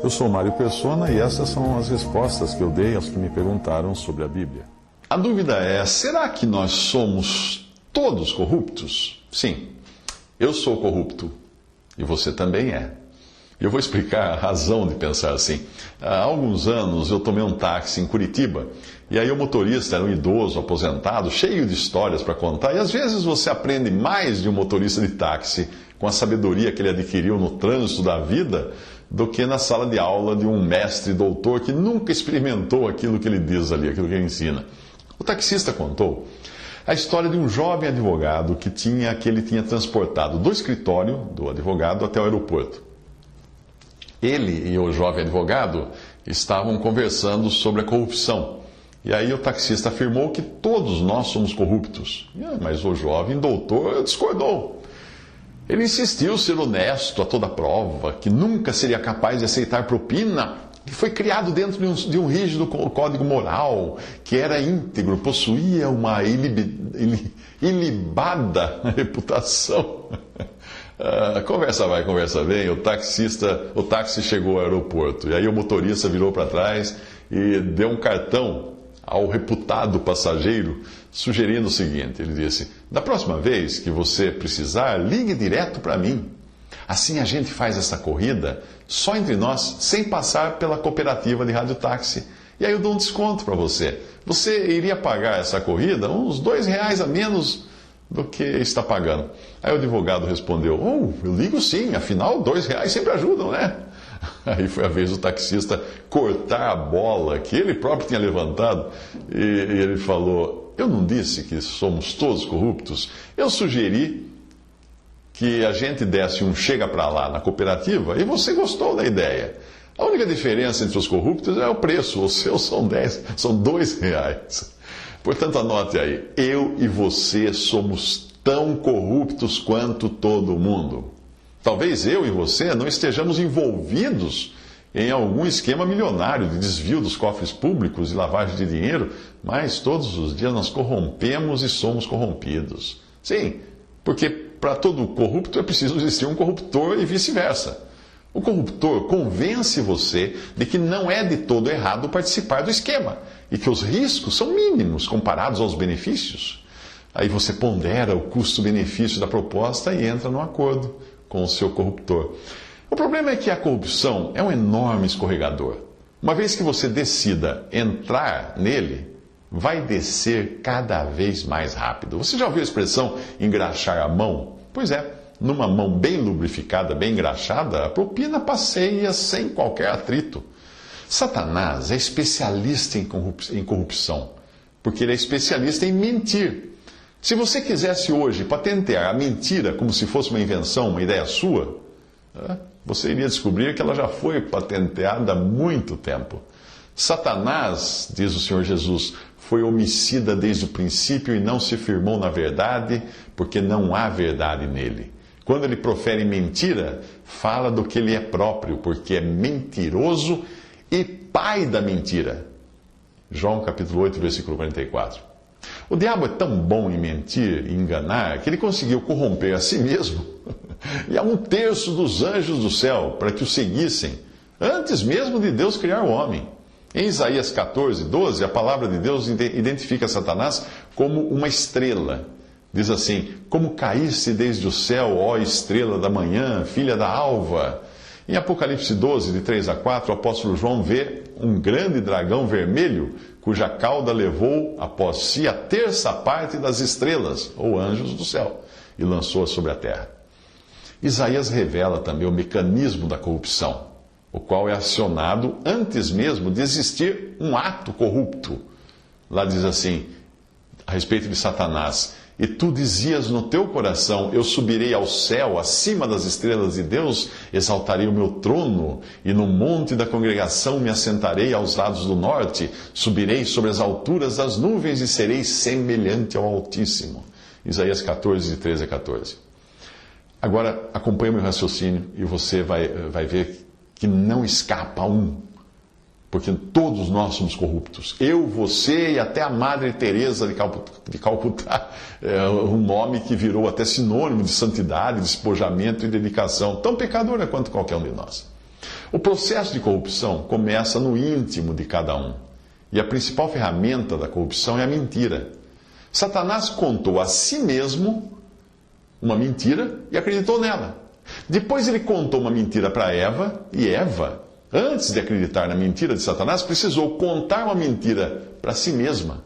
Eu sou Mário Persona e essas são as respostas que eu dei aos que me perguntaram sobre a Bíblia. A dúvida é, será que nós somos todos corruptos? Sim, eu sou corrupto e você também é. Eu vou explicar a razão de pensar assim. Há alguns anos eu tomei um táxi em Curitiba e aí o motorista era um idoso, aposentado, cheio de histórias para contar. E às vezes você aprende mais de um motorista de táxi com a sabedoria que ele adquiriu no trânsito da vida do que na sala de aula de um mestre doutor que nunca experimentou aquilo que ele diz ali, aquilo que ele ensina. O taxista contou a história de um jovem advogado que ele tinha transportado do escritório do advogado até o aeroporto. Ele e o jovem advogado estavam conversando sobre a corrupção. E aí o taxista afirmou que todos nós somos corruptos. Mas o jovem doutor discordou. Ele insistiu ser honesto a toda prova, que nunca seria capaz de aceitar propina, que foi criado dentro de um rígido código moral, que era íntegro, possuía uma ilibada reputação. Conversa vai, conversa vem, o táxi chegou ao aeroporto. E aí o motorista virou para trás e deu um cartão ao reputado passageiro, sugerindo o seguinte: ele disse, da próxima vez que você precisar, ligue direto para mim. Assim a gente faz essa corrida só entre nós, sem passar pela cooperativa de radiotáxi. E aí eu dou um desconto para você. Você iria pagar essa corrida uns R$2 a menos do que está pagando. Aí o advogado respondeu, eu ligo sim, afinal R$2 sempre ajudam, né? Aí foi a vez do taxista cortar a bola que ele próprio tinha levantado e ele falou, eu não disse que somos todos corruptos? Eu sugeri que a gente desse um chega pra lá na cooperativa e você gostou da ideia. A única diferença entre os corruptos é o preço, os seus são R$2. Portanto, anote aí, eu e você somos tão corruptos quanto todo mundo. Talvez eu e você não estejamos envolvidos em algum esquema milionário de desvio dos cofres públicos e lavagem de dinheiro, mas todos os dias nós corrompemos e somos corrompidos. Sim, porque para todo corrupto é preciso existir um corruptor e vice-versa. O corruptor convence você de que não é de todo errado participar do esquema e que os riscos são mínimos comparados aos benefícios. Aí você pondera o custo-benefício da proposta e entra no acordo com o seu corruptor. O problema é que a corrupção é um enorme escorregador. Uma vez que você decida entrar nele, vai descer cada vez mais rápido. Você já ouviu a expressão engraxar a mão? Pois é, numa mão bem lubrificada, bem engraxada, a propina passeia sem qualquer atrito. Satanás é especialista em corrupção, porque ele é especialista em mentir. Se você quisesse hoje patentear a mentira como se fosse uma invenção, uma ideia sua, você iria descobrir que ela já foi patenteada há muito tempo. Satanás, diz o Senhor Jesus, foi homicida desde o princípio e não se firmou na verdade, porque não há verdade nele. Quando ele profere mentira, fala do que ele é próprio, porque é mentiroso e pai da mentira. João capítulo 8, versículo 44. O diabo é tão bom em mentir e enganar que ele conseguiu corromper a si mesmo e a 1/3 dos anjos do céu para que o seguissem, antes mesmo de Deus criar o homem. Em Isaías 14, 12, a palavra de Deus identifica Satanás como uma estrela. Diz assim, como caísse desde o céu, ó estrela da manhã, filha da alva. Em Apocalipse 12, de 3 a 4, o apóstolo João vê um grande dragão vermelho, cuja cauda levou após si a 1/3 parte das estrelas, ou anjos do céu, e lançou-a sobre a terra. Isaías revela também o mecanismo da corrupção, o qual é acionado antes mesmo de existir um ato corrupto. Lá diz assim, a respeito de Satanás, e tu dizias no teu coração, eu subirei ao céu, acima das estrelas de Deus, exaltarei o meu trono, e no monte da congregação me assentarei aos lados do norte, subirei sobre as alturas das nuvens e serei semelhante ao Altíssimo. Isaías 14, de 13 a 14. Agora, acompanhe o meu raciocínio e você vai ver que não escapa um. Porque todos nós somos corruptos. Eu, você e até a Madre Teresa de Calcutá. É um nome que virou até sinônimo de santidade, despojamento e dedicação. Tão pecadora quanto qualquer um de nós. O processo de corrupção começa no íntimo de cada um. E a principal ferramenta da corrupção é a mentira. Satanás contou a si mesmo uma mentira e acreditou nela. Depois ele contou uma mentira para Eva, e Eva, antes de acreditar na mentira de Satanás, precisou contar uma mentira para si mesma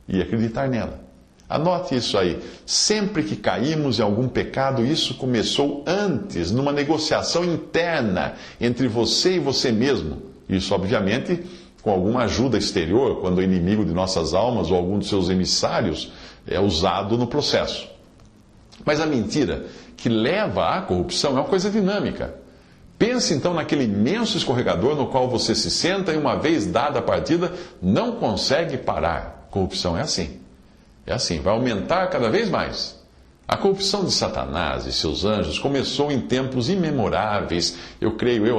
e acreditar nela. Anote isso aí. Sempre que caímos em algum pecado, isso começou antes, numa negociação interna entre você e você mesmo. Isso, obviamente, com alguma ajuda exterior, quando o inimigo de nossas almas ou algum de seus emissários é usado no processo. Mas a mentira que leva à corrupção é uma coisa dinâmica. Pense então naquele imenso escorregador no qual você se senta e, uma vez dada a partida, não consegue parar. Corrupção é assim. É assim, vai aumentar cada vez mais. A corrupção de Satanás e seus anjos começou em tempos imemoráveis. Eu creio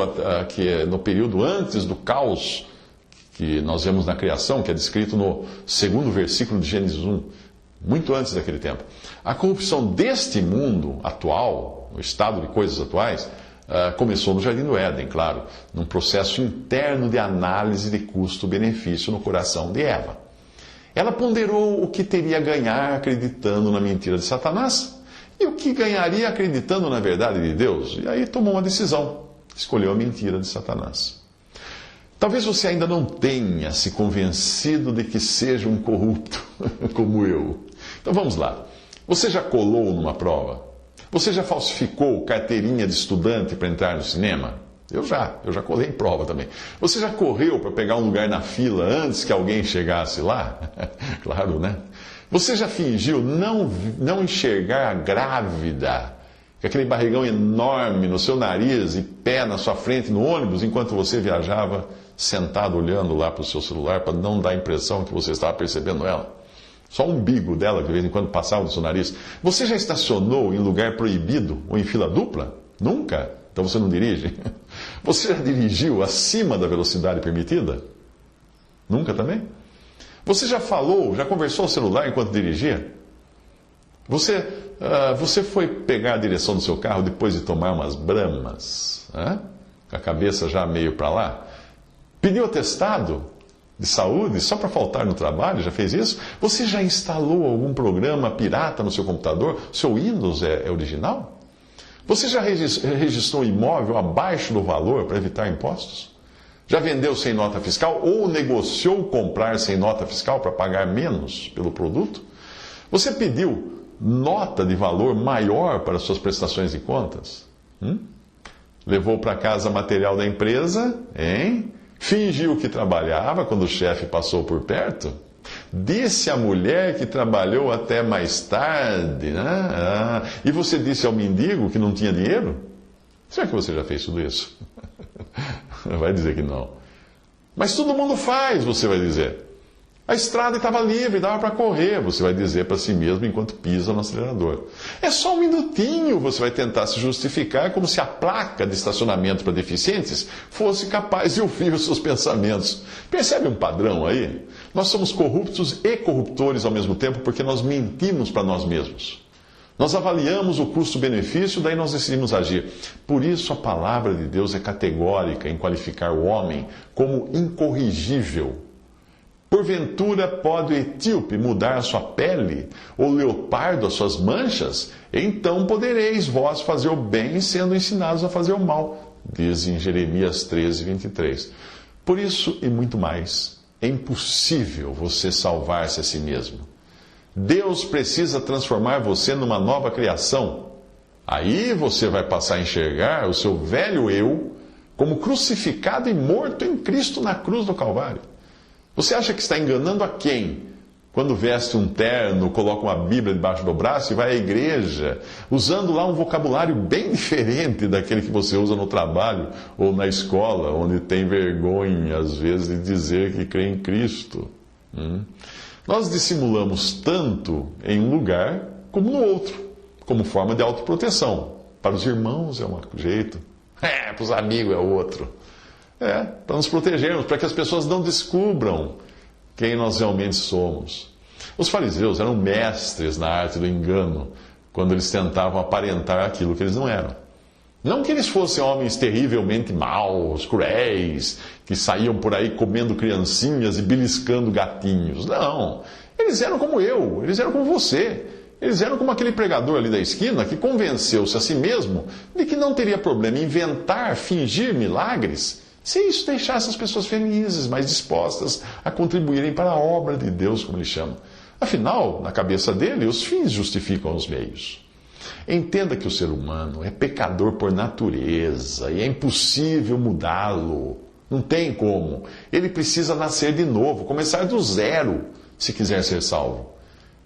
que no período antes do caos que nós vemos na criação, que é descrito no 2º versículo de Gênesis 1, muito antes daquele tempo. A corrupção deste mundo atual, o estado de coisas atuais, começou no Jardim do Éden, claro, num processo interno de análise de custo-benefício no coração de Eva. Ela ponderou o que teria a ganhar acreditando na mentira de Satanás e o que ganharia acreditando na verdade de Deus. E aí tomou uma decisão, escolheu a mentira de Satanás. Talvez você ainda não tenha se convencido de que seja um corrupto, como eu. Então vamos lá. Você já colou numa prova? Você já falsificou carteirinha de estudante para entrar no cinema? Eu já colei em prova também. Você já correu para pegar um lugar na fila antes que alguém chegasse lá? Claro, né? Você já fingiu não enxergar a grávida, com aquele barrigão enorme no seu nariz e pé na sua frente no ônibus, enquanto você viajava sentado olhando lá para o seu celular para não dar a impressão que você estava percebendo ela? Só o umbigo dela que de vez em quando passava no seu nariz. Você já estacionou em lugar proibido ou em fila dupla? Nunca? Então você não dirige? Você já dirigiu acima da velocidade permitida? Nunca também? Você já conversou ao celular enquanto dirigia? Você foi pegar a direção do seu carro depois de tomar umas bramas? Com a cabeça já meio para lá? Pediu atestado de saúde só para faltar no trabalho? Já fez isso? Você já instalou algum programa pirata no seu computador? Seu Windows é original? Você já registrou imóvel abaixo do valor para evitar impostos? Já vendeu sem nota fiscal ou negociou comprar sem nota fiscal para pagar menos pelo produto? Você pediu nota de valor maior para suas prestações de contas? Levou para casa material da empresa? Fingiu que trabalhava quando o chefe passou por perto? Disse à mulher que trabalhou até mais tarde, né? E você disse ao mendigo que não tinha dinheiro? Será que você já fez tudo isso? Vai dizer que não. Mas todo mundo faz, você vai dizer. A estrada estava livre, dava para correr, você vai dizer para si mesmo enquanto pisa no acelerador. É só um minutinho, você vai tentar se justificar como se a placa de estacionamento para deficientes fosse capaz de ouvir os seus pensamentos. Percebe um padrão aí? Nós somos corruptos e corruptores ao mesmo tempo porque nós mentimos para nós mesmos. Nós avaliamos o custo-benefício, daí nós decidimos agir. Por isso a palavra de Deus é categórica em qualificar o homem como incorrigível. Porventura pode o etíope mudar a sua pele, ou o leopardo as suas manchas? Então podereis vós fazer o bem, sendo ensinados a fazer o mal, diz em Jeremias 13, 23. Por isso e muito mais, é impossível você salvar-se a si mesmo. Deus precisa transformar você numa nova criação. Aí você vai passar a enxergar o seu velho eu como crucificado e morto em Cristo na cruz do Calvário. Você acha que está enganando a quem? Quando veste um terno, coloca uma Bíblia debaixo do braço e vai à igreja, usando lá um vocabulário bem diferente daquele que você usa no trabalho ou na escola, onde tem vergonha, às vezes, de dizer que crê em Cristo. Nós dissimulamos tanto em um lugar como no outro, como forma de autoproteção. Para os irmãos é um jeito, para os amigos é outro. Para nos protegermos, para que as pessoas não descubram quem nós realmente somos. Os fariseus eram mestres na arte do engano, quando eles tentavam aparentar aquilo que eles não eram. Não que eles fossem homens terrivelmente maus, cruéis, que saíam por aí comendo criancinhas e beliscando gatinhos. Não. Eles eram como eu, eles eram como você. Eles eram como aquele pregador ali da esquina que convenceu-se a si mesmo de que não teria problema em inventar, fingir milagres, se isso deixasse as pessoas felizes, mais dispostas a contribuírem para a obra de Deus, como ele chama. Afinal, na cabeça dele, os fins justificam os meios. Entenda que o ser humano é pecador por natureza e é impossível mudá-lo. Não tem como. Ele precisa nascer de novo, começar do zero, se quiser ser salvo.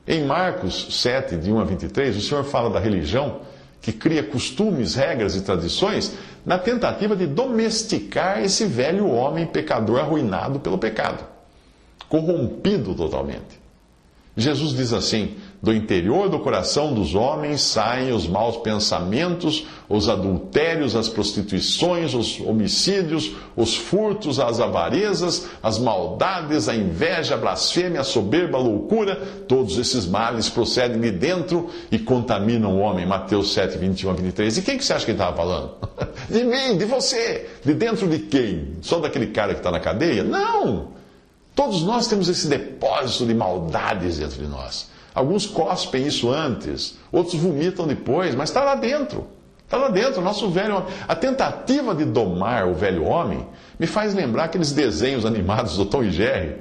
Em Marcos 7, de 1 a 23, o Senhor fala da religião que cria costumes, regras e tradições na tentativa de domesticar esse velho homem pecador arruinado pelo pecado, corrompido totalmente. Jesus diz assim: do interior do coração dos homens saem os maus pensamentos, os adultérios, as prostituições, os homicídios, os furtos, as avarezas, as maldades, a inveja, a blasfêmia, a soberba, a loucura. Todos esses males procedem de dentro e contaminam o homem. Mateus 7, 21 a 23. E quem que você acha que ele estava falando? De mim, de você. De dentro de quem? Só daquele cara que está na cadeia? Não! Todos nós temos esse depósito de maldades dentro de nós. Alguns cospem isso antes, outros vomitam depois, mas está lá dentro. Está lá dentro, o nosso velho homem. A tentativa de domar o velho homem me faz lembrar aqueles desenhos animados do Tom e Jerry,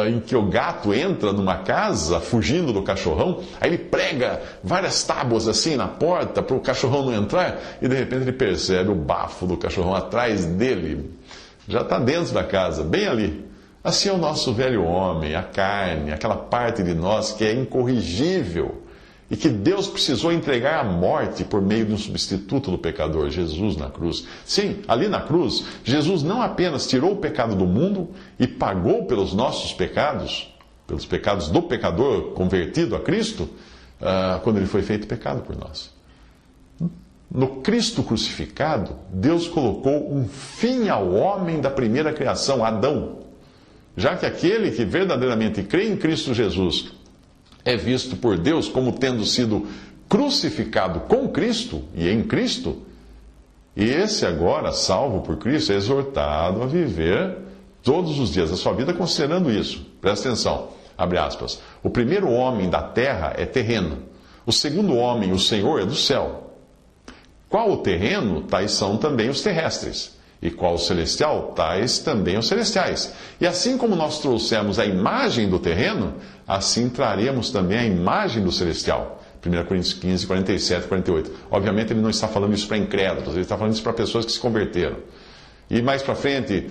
em que o gato entra numa casa, fugindo do cachorrão, aí ele prega várias tábuas assim na porta para o cachorrão não entrar, e de repente ele percebe o bafo do cachorrão atrás dele. Já está dentro da casa, bem ali. Assim é o nosso velho homem, a carne, aquela parte de nós que é incorrigível e que Deus precisou entregar à morte por meio de um substituto do pecador, Jesus na cruz. Sim, ali na cruz, Jesus não apenas tirou o pecado do mundo e pagou pelos nossos pecados, pelos pecados do pecador convertido a Cristo, quando ele foi feito pecado por nós. No Cristo crucificado, Deus colocou um fim ao homem da primeira criação, Adão. Já que aquele que verdadeiramente crê em Cristo Jesus é visto por Deus como tendo sido crucificado com Cristo e em Cristo, e esse agora, salvo por Cristo, é exortado a viver todos os dias da sua vida considerando isso. Presta atenção, abre aspas. O primeiro homem da terra é terreno. O segundo homem, o Senhor, é do céu. Qual o terreno, tais são também os terrestres. E qual o celestial, tais também os celestiais. E assim como nós trouxemos a imagem do terreno, assim traremos também a imagem do celestial. 1 Coríntios 15, 47, 48. Obviamente ele não está falando isso para incrédulos, ele está falando isso para pessoas que se converteram. E mais para frente,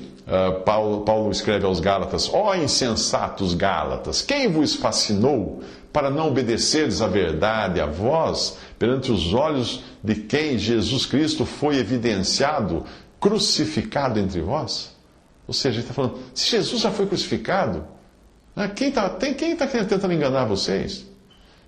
Paulo escreve aos Gálatas: ó insensatos Gálatas, quem vos fascinou para não obedecerdes à verdade, a vós, perante os olhos de quem Jesus Cristo foi evidenciado, crucificado entre vós? Ou seja, ele está falando, se Jesus já foi crucificado, quem está tentando enganar vocês?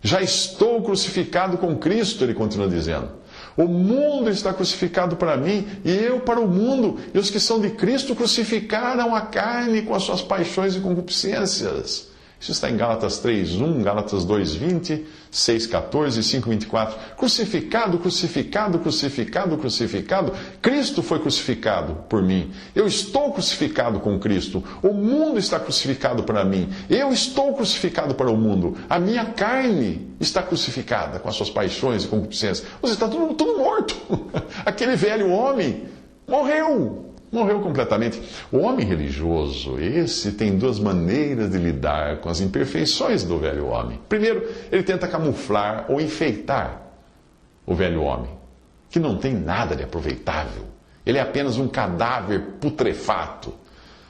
Já estou crucificado com Cristo, ele continua dizendo. O mundo está crucificado para mim e eu para o mundo. E os que são de Cristo crucificaram a carne com as suas paixões e concupiscências. Isso está em Gálatas 3:1, Gálatas 2:20, 6:14 e 5:24. Crucificado, crucificado, crucificado, crucificado. Cristo foi crucificado por mim. Eu estou crucificado com Cristo. O mundo está crucificado para mim. Eu estou crucificado para o mundo. A minha carne está crucificada com as suas paixões e concupiscências. Você está tudo morto. Aquele velho homem morreu. Morreu completamente. O homem religioso, esse tem duas maneiras de lidar com as imperfeições do velho homem. Primeiro, ele tenta camuflar ou enfeitar o velho homem, que não tem nada de aproveitável. Ele é apenas um cadáver putrefato.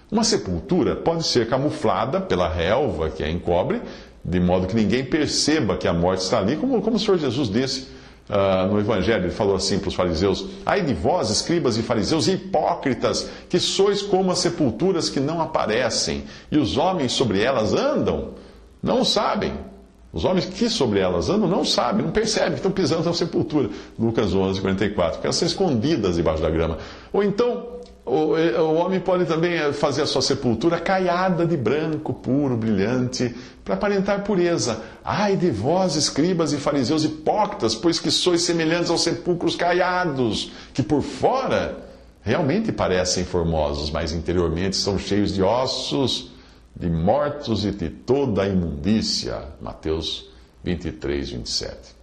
Uma sepultura pode ser camuflada pela relva que a encobre, de modo que ninguém perceba que a morte está ali, como o Senhor Jesus disse. No Evangelho, ele falou assim para os fariseus: ai de vós, escribas e fariseus hipócritas, que sois como as sepulturas que não aparecem, e os homens sobre elas andam, não sabem. Os homens que sobre elas andam não sabem, não percebem que estão pisando na sepultura. Lucas 11, 44. Porque elas são escondidas debaixo da grama. Ou então, O homem pode também fazer a sua sepultura caiada de branco, puro, brilhante, para aparentar pureza. Ai de vós, escribas e fariseus hipócritas, pois que sois semelhantes aos sepulcros caiados, que por fora realmente parecem formosos, mas interiormente são cheios de ossos, de mortos e de toda a imundícia. Mateus 23, 27.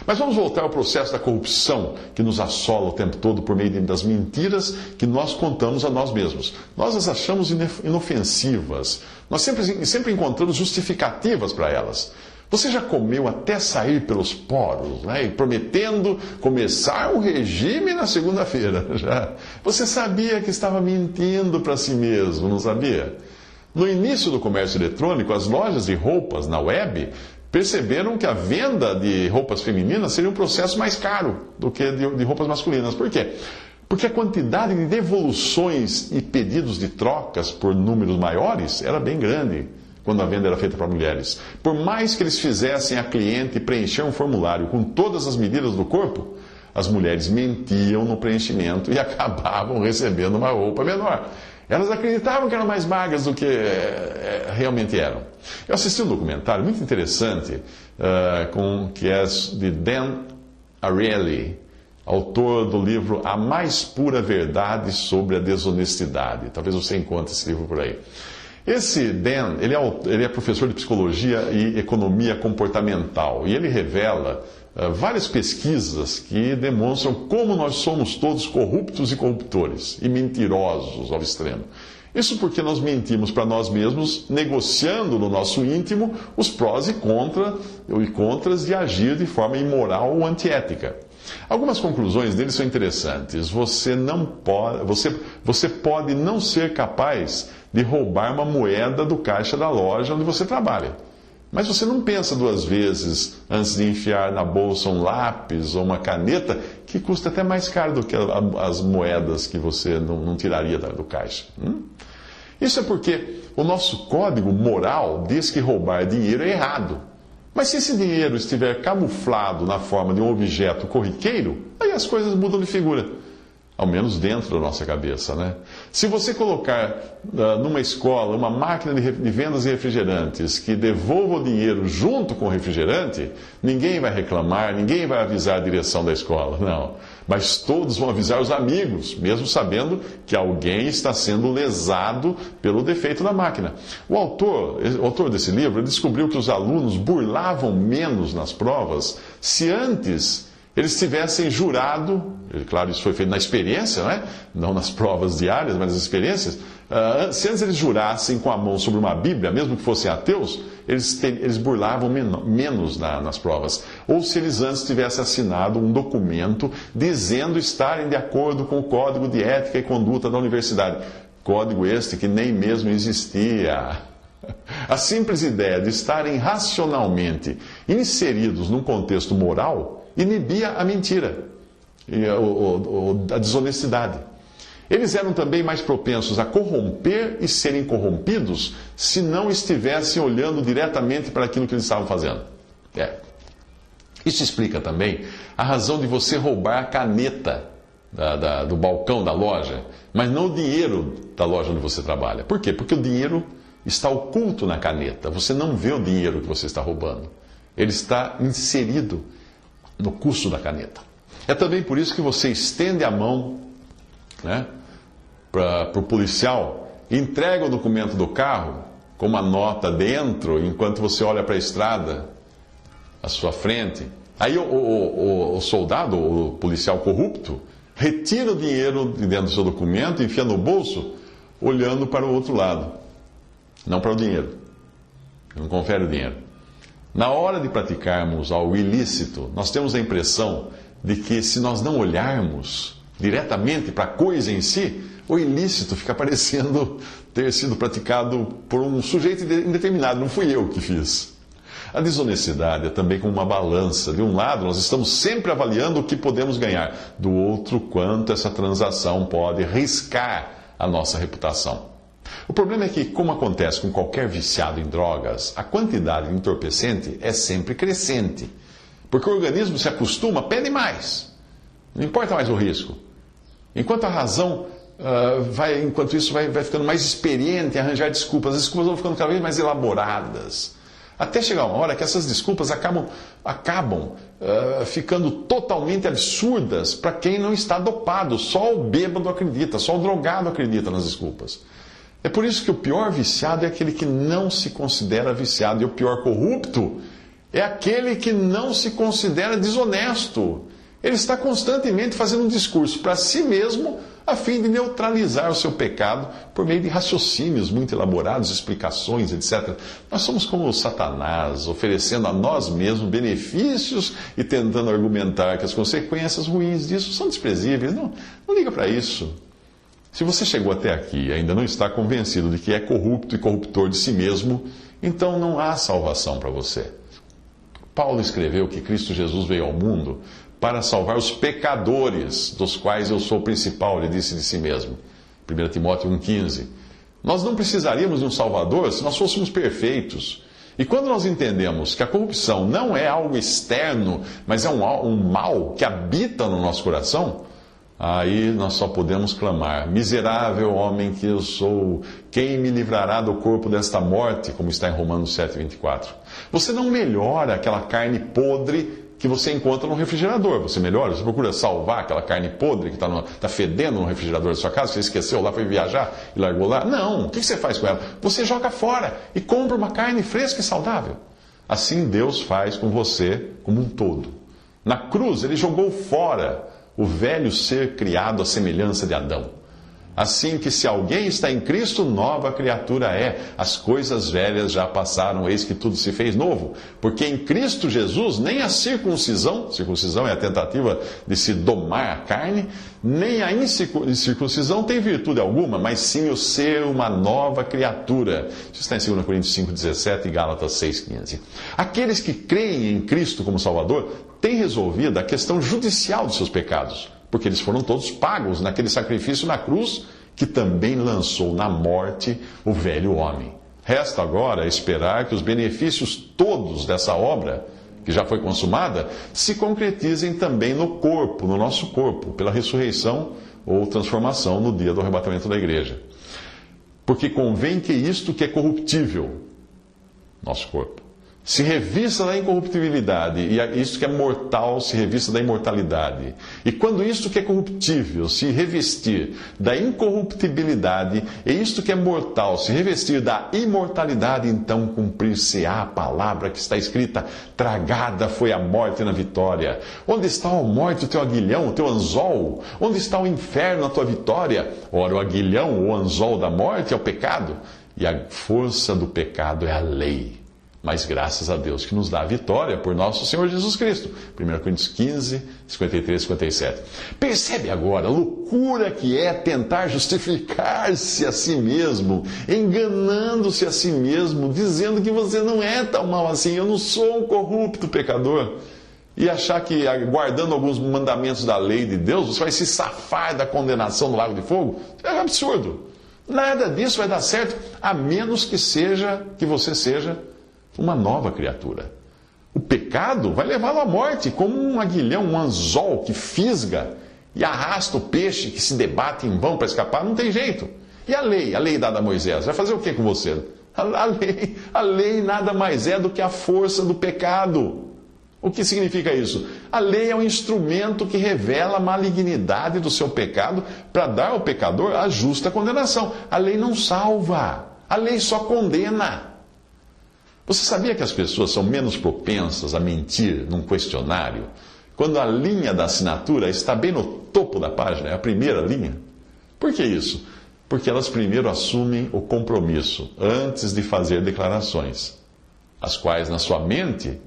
Mas vamos voltar ao processo da corrupção que nos assola o tempo todo por meio das mentiras que nós contamos a nós mesmos. Nós as achamos inofensivas. Nós sempre encontramos justificativas para elas. Você já comeu até sair pelos poros, né? E prometendo começar o regime na segunda-feira. Já. Você sabia que estava mentindo para si mesmo, não sabia? No início do comércio eletrônico, as lojas de roupas na web perceberam que a venda de roupas femininas seria um processo mais caro do que de roupas masculinas. Por quê? Porque a quantidade de devoluções e pedidos de trocas por números maiores era bem grande quando a venda era feita para mulheres. Por mais que eles fizessem a cliente preencher um formulário com todas as medidas do corpo, as mulheres mentiam no preenchimento e acabavam recebendo uma roupa menor. Elas acreditavam que eram mais magras do que realmente eram. Eu assisti um documentário muito interessante, que é de Dan Ariely, autor do livro A Mais Pura Verdade sobre a Desonestidade. Talvez você encontre esse livro por aí. Esse Dan, ele é professor de psicologia e economia comportamental, e ele revela várias pesquisas que demonstram como nós somos todos corruptos e corruptores, e mentirosos ao extremo. Isso porque nós mentimos para nós mesmos, negociando no nosso íntimo os prós e contras de agir de forma imoral ou antiética. Algumas conclusões dele são interessantes. Você pode não ser capaz de roubar uma moeda do caixa da loja onde você trabalha. Mas você não pensa duas vezes antes de enfiar na bolsa um lápis ou uma caneta que custa até mais caro do que as moedas que você não tiraria do caixa. Isso é porque o nosso código moral diz que roubar dinheiro é errado. Mas se esse dinheiro estiver camuflado na forma de um objeto corriqueiro, aí as coisas mudam de figura. Ao menos dentro da nossa cabeça, né? Se você colocar numa escola uma máquina de vendas de refrigerantes que devolva o dinheiro junto com o refrigerante, ninguém vai reclamar, ninguém vai avisar a direção da escola, não. Mas todos vão avisar os amigos, mesmo sabendo que alguém está sendo lesado pelo defeito da máquina. O autor desse livro descobriu que os alunos burlavam menos nas provas se antes eles tivessem jurado, claro, isso foi feito na experiência, né? Não nas provas diárias, mas nas experiências. Se antes eles jurassem com a mão sobre uma Bíblia, mesmo que fossem ateus, eles burlavam menos nas provas. Ou se eles antes tivessem assinado um documento dizendo estarem de acordo com o Código de Ética e Conduta da Universidade. Código este que nem mesmo existia. A simples ideia de estarem racionalmente inseridos num contexto moral inibia a mentira e a desonestidade. Eles eram também mais propensos a corromper e serem corrompidos se não estivessem olhando diretamente para aquilo que eles estavam fazendo. Isso explica também a razão de você roubar a caneta do balcão da loja, mas não o dinheiro da loja onde você trabalha. Por quê? Porque o dinheiro está oculto na caneta. Você não vê o dinheiro que você está roubando. Ele está inserido no custo da caneta. É também por isso que você estende a mão, né, para o policial, entrega o documento do carro com uma nota dentro, enquanto você olha para a estrada à sua frente. Aí o soldado, o policial corrupto, retira o dinheiro de dentro do seu documento, enfia no bolso, olhando para o outro lado. Não para o dinheiro. Não confere o dinheiro. Na hora de praticarmos algo ilícito, nós temos a impressão de que se nós não olharmos diretamente para a coisa em si, o ilícito fica parecendo ter sido praticado por um sujeito indeterminado, não fui eu que fiz. A desonestidade é também como uma balança. De um lado, nós estamos sempre avaliando o que podemos ganhar, do outro, quanto essa transação pode riscar a nossa reputação. O problema é que, como acontece com qualquer viciado em drogas, a quantidade de entorpecente é sempre crescente. Porque o organismo se acostuma, pede mais. Não importa mais o risco. Enquanto a razão enquanto isso, vai ficando mais experiente em arranjar desculpas. As desculpas vão ficando cada vez mais elaboradas. Até chegar uma hora que essas desculpas acabam ficando totalmente absurdas para quem não está dopado. Só o bêbado acredita, só o drogado acredita nas desculpas. É por isso que o pior viciado é aquele que não se considera viciado. E o pior corrupto é aquele que não se considera desonesto. Ele está constantemente fazendo um discurso para si mesmo, a fim de neutralizar o seu pecado por meio de raciocínios muito elaborados, explicações, etc. Nós somos como Satanás, oferecendo a nós mesmos benefícios e tentando argumentar que as consequências ruins disso são desprezíveis. Não liga para isso. Se você chegou até aqui e ainda não está convencido de que é corrupto e corruptor de si mesmo, então não há salvação para você. Paulo escreveu que Cristo Jesus veio ao mundo para salvar os pecadores, dos quais eu sou o principal, ele disse de si mesmo. 1 Timóteo 1,15. Nós não precisaríamos de um Salvador se nós fôssemos perfeitos. E quando nós entendemos que a corrupção não é algo externo, mas é um mal que habita no nosso coração, aí nós só podemos clamar: miserável homem que eu sou, quem me livrará do corpo desta morte? Como está em Romanos 7,24. Você não melhora aquela carne podre que você encontra no refrigerador. Você melhora, você procura salvar aquela carne podre que está fedendo no refrigerador da sua casa, você esqueceu lá, foi viajar e largou lá. Não, o que você faz com ela? Você joga fora e compra uma carne fresca e saudável. Assim Deus faz com você como um todo. Na cruz, ele jogou fora o velho ser criado à semelhança de Adão. Assim que se alguém está em Cristo, nova criatura é. As coisas velhas já passaram, eis que tudo se fez novo. Porque em Cristo Jesus, nem a circuncisão é a tentativa de se domar a carne, nem a incircuncisão tem virtude alguma, mas sim o ser uma nova criatura. Isso está em 2 Coríntios 5,17 e Gálatas 6,15. Aqueles que creem em Cristo como Salvador têm resolvido a questão judicial dos seus pecados, porque eles foram todos pagos naquele sacrifício na cruz, que também lançou na morte o velho homem. Resta agora esperar que os benefícios todos dessa obra, que já foi consumada, se concretizem também no corpo, no nosso corpo, pela ressurreição ou transformação no dia do arrebatamento da igreja. Porque convém que isto que é corruptível, nosso corpo, se revista da incorruptibilidade, e isto que é mortal se revista da imortalidade. E quando isto que é corruptível se revestir da incorruptibilidade, e isto que é mortal se revestir da imortalidade, então cumprir-se-á a palavra que está escrita: tragada foi a morte na vitória. Onde está, ó morte, o teu aguilhão, o teu anzol? Onde está o inferno, a tua vitória? Ora, o aguilhão, o anzol da morte é o pecado, e a força do pecado é a lei. Mas graças a Deus que nos dá a vitória por nosso Senhor Jesus Cristo. 1 Coríntios 15, 53 e 57. Percebe agora a loucura que é tentar justificar-se a si mesmo, enganando-se a si mesmo, dizendo que você não é tão mal assim, eu não sou um corrupto pecador. E achar que, guardando alguns mandamentos da lei de Deus, você vai se safar da condenação no lago de fogo? É um absurdo. Nada disso vai dar certo, a menos que você seja uma nova criatura. O pecado vai levá-lo à morte, como um aguilhão, um anzol que fisga e arrasta o peixe que se debate em vão para escapar. Não tem jeito. E a lei dada a Moisés, vai fazer o que com você? A lei nada mais é do que a força do pecado. O que significa isso? A lei é um instrumento que revela a malignidade do seu pecado para dar ao pecador a justa condenação. A lei não salva, a lei só condena. Você sabia que as pessoas são menos propensas a mentir num questionário quando a linha da assinatura está bem no topo da página, é a primeira linha? Por que isso? Porque elas primeiro assumem o compromisso antes de fazer declarações, as quais na sua mente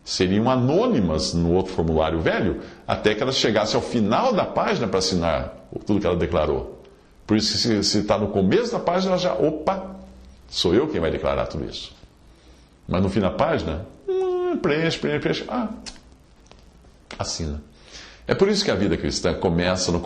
seriam anônimas no outro formulário velho, até que elas chegassem ao final da página para assinar tudo que ela declarou. Por isso que se está no começo da página, ela já, opa, sou eu quem vai declarar tudo isso. Mas no fim da página, preenche, assina. É por isso que a vida cristã começa no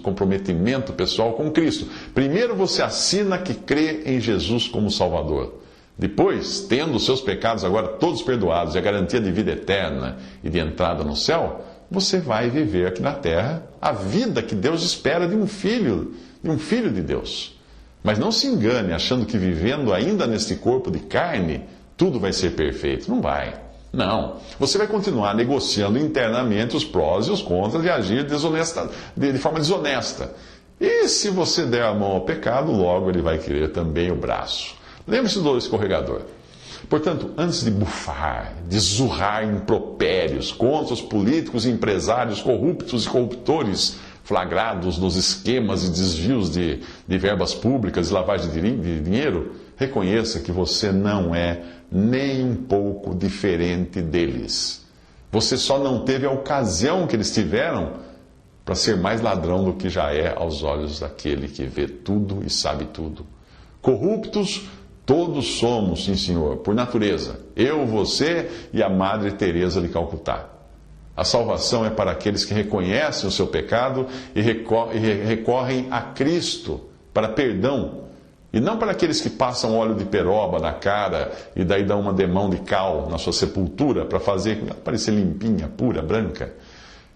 comprometimento pessoal com Cristo. Primeiro você assina que crê em Jesus como Salvador. Depois, tendo os seus pecados agora todos perdoados e a garantia de vida eterna e de entrada no céu, você vai viver aqui na terra a vida que Deus espera de um filho de Deus. Mas não se engane achando que vivendo ainda neste corpo de carne, tudo vai ser perfeito. Não vai. Não. Você vai continuar negociando internamente os prós e os contras de agir de forma desonesta. E se você der a mão ao pecado, logo ele vai querer também o braço. Lembre-se do escorregador. Portanto, antes de bufar, de zurrar impropérios contra os políticos e empresários corruptos e corruptores flagrados nos esquemas e desvios de verbas públicas e lavagem de dinheiro, reconheça que você não é nem um pouco diferente deles. Você só não teve a ocasião que eles tiveram para ser mais ladrão do que já é aos olhos daquele que vê tudo e sabe tudo. Corruptos todos somos, sim senhor, por natureza. Eu, você e a Madre Teresa de Calcutá. A salvação é para aqueles que reconhecem o seu pecado e recorrem a Cristo para perdão. E não para aqueles que passam óleo de peroba na cara e daí dão uma demão de cal na sua sepultura para fazer parecer limpinha, pura, branca.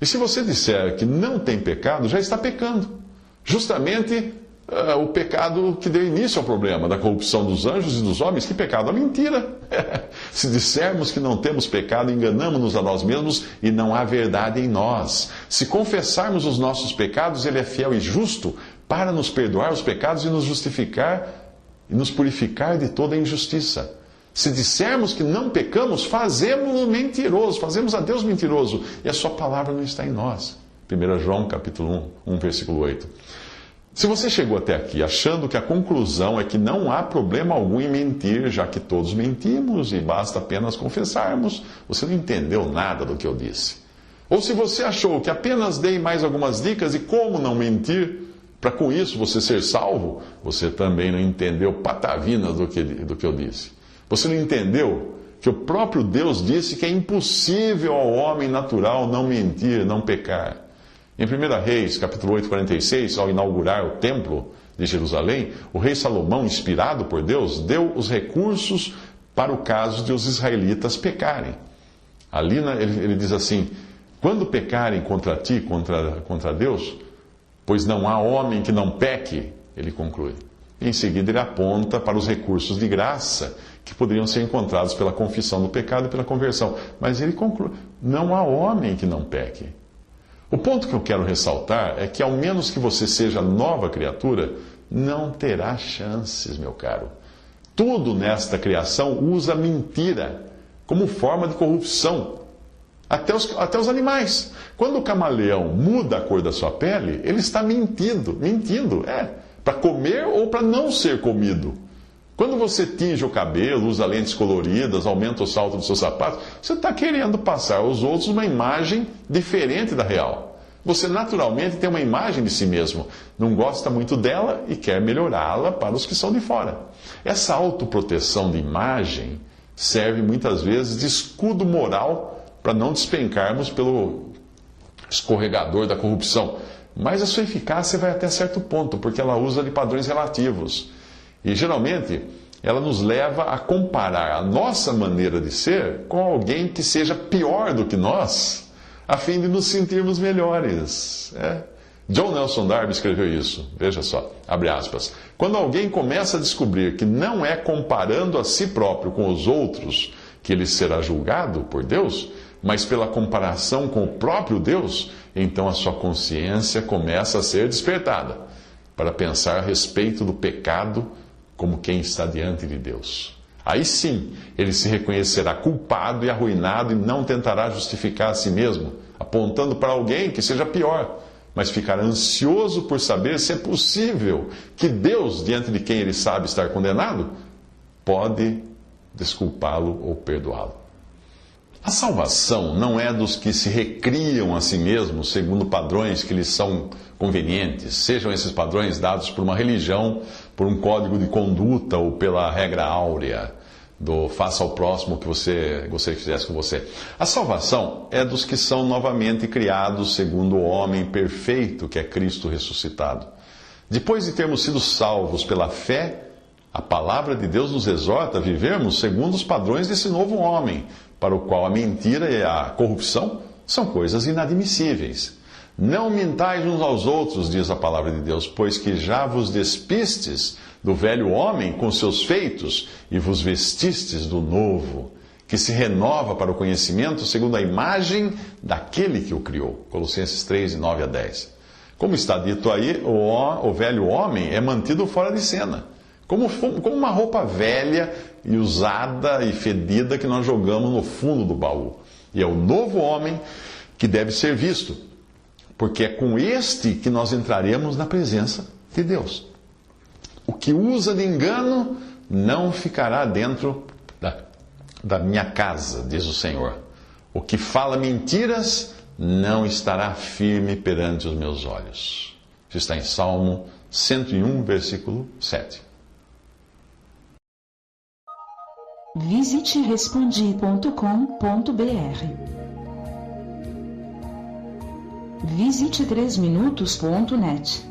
E se você disser que não tem pecado, já está pecando. Justamente o pecado que deu início ao problema da corrupção dos anjos e dos homens. Que pecado? A mentira. Se dissermos que não temos pecado, enganamos-nos a nós mesmos e não há verdade em nós. Se confessarmos os nossos pecados, Ele é fiel e justo para nos perdoar os pecados e nos justificar e nos purificar de toda a injustiça. Se dissermos que não pecamos, fazemos-o mentiroso, fazemos a Deus mentiroso, e a sua palavra não está em nós. 1 João capítulo 1, versículo 8. Se você chegou até aqui achando que a conclusão é que não há problema algum em mentir, já que todos mentimos e basta apenas confessarmos, você não entendeu nada do que eu disse. Ou se você achou que apenas dei mais algumas dicas de como não mentir, para com isso você ser salvo, você também não entendeu patavina do que eu disse. Você não entendeu que o próprio Deus disse que é impossível ao homem natural não mentir, não pecar. Em 1 Reis, capítulo 8, 46, ao inaugurar o templo de Jerusalém, o rei Salomão, inspirado por Deus, deu os recursos para o caso de os israelitas pecarem. Ali ele diz assim: quando pecarem contra ti, contra Deus, pois não há homem que não peque, ele conclui. E em seguida ele aponta para os recursos de graça que poderiam ser encontrados pela confissão do pecado e pela conversão. Mas ele conclui: não há homem que não peque. O ponto que eu quero ressaltar é que, ao menos que você seja nova criatura, não terá chances, meu caro. Tudo nesta criação usa mentira como forma de corrupção. Até os animais. Quando o camaleão muda a cor da sua pele, ele está mentindo, para comer ou para não ser comido. Quando você tinge o cabelo, usa lentes coloridas, aumenta o salto dos seus sapatos, você está querendo passar aos outros uma imagem diferente da real. Você naturalmente tem uma imagem de si mesmo, não gosta muito dela e quer melhorá-la para os que são de fora. Essa autoproteção de imagem serve muitas vezes de escudo moral para não despencarmos pelo escorregador da corrupção. Mas a sua eficácia vai até certo ponto, porque ela usa de padrões relativos. E geralmente ela nos leva a comparar a nossa maneira de ser com alguém que seja pior do que nós, a fim de nos sentirmos melhores. John Nelson Darby escreveu isso. Veja só, abre aspas. Quando alguém começa a descobrir que não é comparando a si próprio com os outros que ele será julgado por Deus, mas pela comparação com o próprio Deus, então a sua consciência começa a ser despertada para pensar a respeito do pecado como quem está diante de Deus. Aí sim, ele se reconhecerá culpado e arruinado e não tentará justificar a si mesmo, apontando para alguém que seja pior, mas ficará ansioso por saber se é possível que Deus, diante de quem ele sabe estar condenado, pode desculpá-lo ou perdoá-lo. A salvação não é dos que se recriam a si mesmos segundo padrões que lhes são convenientes, sejam esses padrões dados por uma religião, por um código de conduta ou pela regra áurea do faça ao próximo o que você gostaria que fizesse com você. A salvação é dos que são novamente criados segundo o homem perfeito que é Cristo ressuscitado. Depois de termos sido salvos pela fé, a palavra de Deus nos exorta a vivermos segundo os padrões desse novo homem, para o qual a mentira e a corrupção São coisas inadmissíveis. Não mintais uns aos outros, diz a palavra de Deus, pois que já vos despistes do velho homem com seus feitos e vos vestistes do novo, que se renova para o conhecimento segundo a imagem daquele que o criou. Colossenses 3, 9 a 10. Como está dito aí, o velho homem é mantido fora de cena, como uma roupa velha e usada e fedida que nós jogamos no fundo do baú. E é o novo homem que deve ser visto, porque é com este que nós entraremos na presença de Deus. O que usa de engano não ficará dentro da minha casa, diz o Senhor. O que fala mentiras não estará firme perante os meus olhos. Isso está em Salmo 101, versículo 7. Visite respondi.com.br. Visite 3minutos.net.